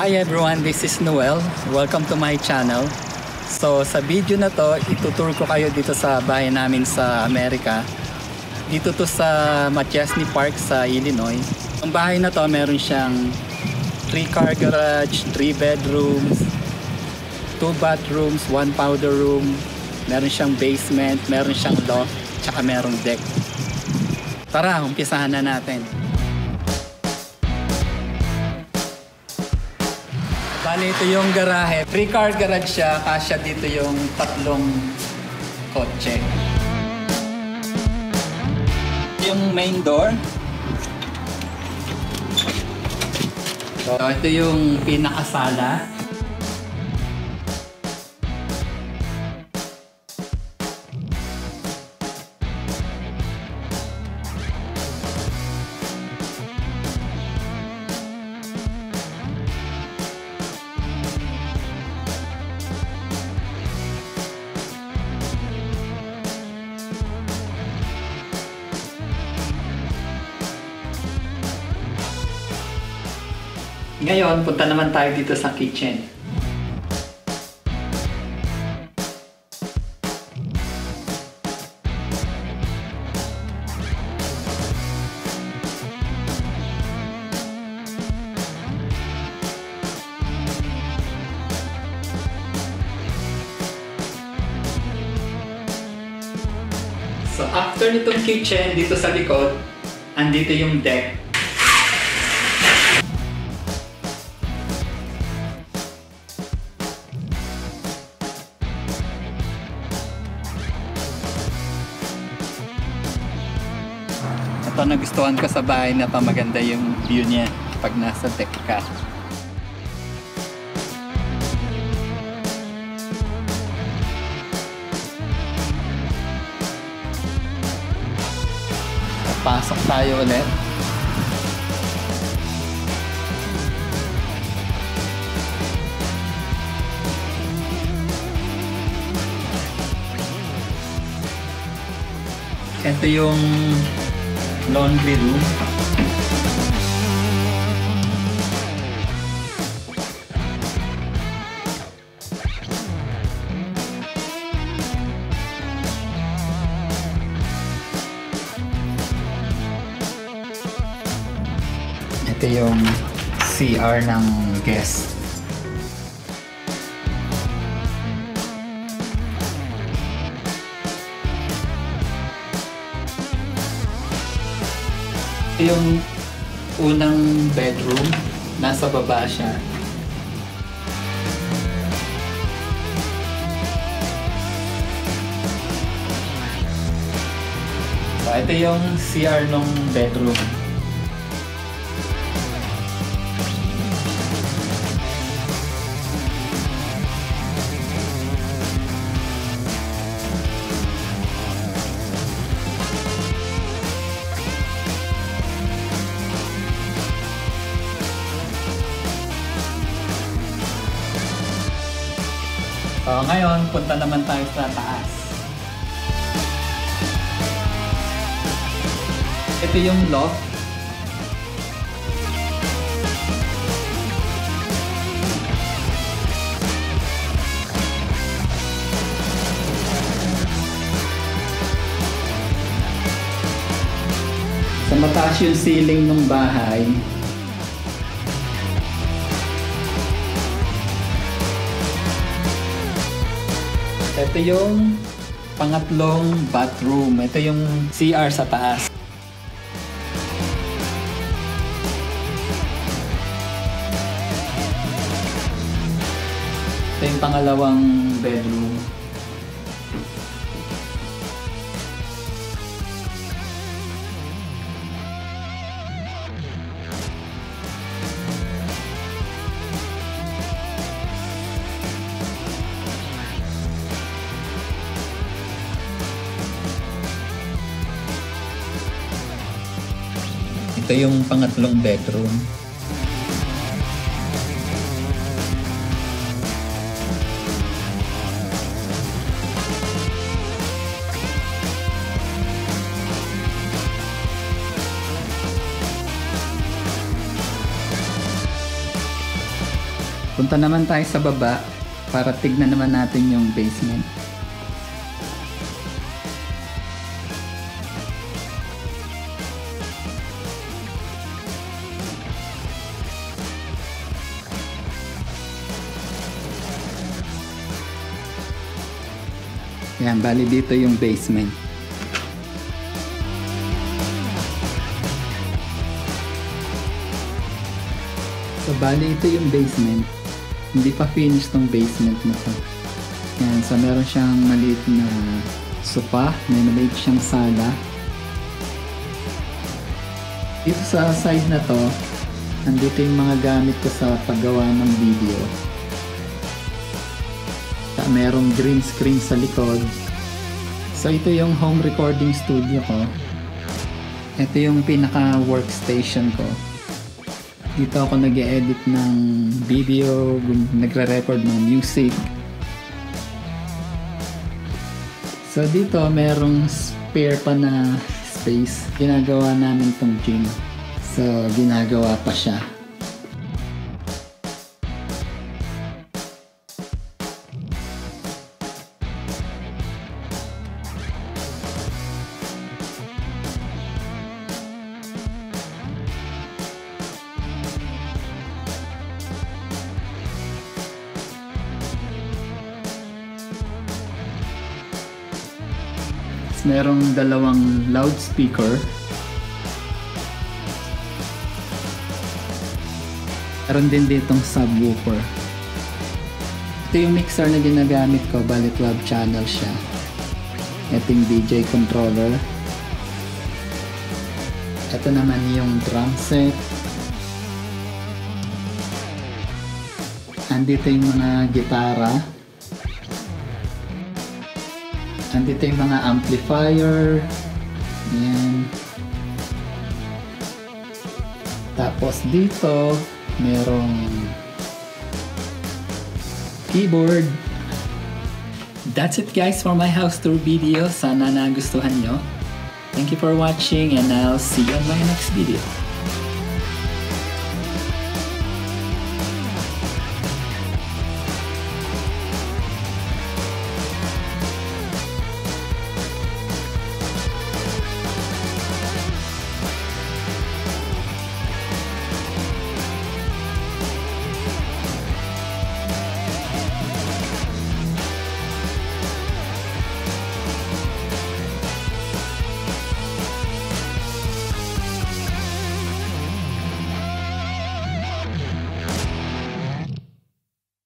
Hi everyone, this is Noel. Welcome to my channel. So sa video na to, itutur ko kayo dito sa bahay namin sa Amerika. Dito to sa McChesney Park sa Illinois. Ang bahay na to, meron siyang 3-car garage, 3 bedrooms, 2 bathrooms, 1 powder room. Meron siyang basement, meron siyang loft, tsaka merong deck. Tara, umpisahan na natin. Bali, ito yung garahe. 3-car garage siya, kasya dito yung 3 kotse. Yung main door. So, ito yung pinakasala. Ngayon, punta naman tayo dito sa kitchen. So after nitong kitchen, dito sa likod, andito yung deck. Ito, nagustuhan ko sa bahay na to, maganda yung view niya pag nasa deck ka. Pasok tayo ulit. Ito yung laundry room. Ito yung CR ng guest. Ito yung unang bedroom, nasa baba siya. So, ito yung CR ng bedroom. So, ngayon, punta naman tayo sa taas. Ito yung loft. Sa mataas yung ceiling ng bahay. Ito yung pangatlong bathroom. Ito yung CR sa taas. Ito yung pangalawang bedroom. Ito yung pangatlong bedroom. Punta naman tayo sa baba para tignan naman natin yung basement. Yan, bali dito yung basement. So bali ito yung basement. Hindi pa finish tong basement na to. Yan, so meron siyang maliit na sofa, may maliit siyang sala. Dito sa side na to, nandito yung mga gamit ko sa paggawa ng video. Merong green screen sa likod. So ito yung home recording studio ko. Ito yung pinaka workstation ko. Dito ako nag-edit ng video, nagre-record ng music. So dito merong spare pa na space. Ginagawa namin tong gym. So ginagawa pa siya. Merong dalawang loudspeaker. Meron din ditong subwoofer. Ito yung mixer na ginagamit ko, bali 12 channel siya. Ito yung DJ controller. Ito naman yung drum set. Andito yung mga gitara. Andito yung mga amplifier. Yan. Tapos dito, merong keyboard. That's it guys for my house tour video. Sana nagustuhan nyo. Thank you for watching and I'll see you on my next video.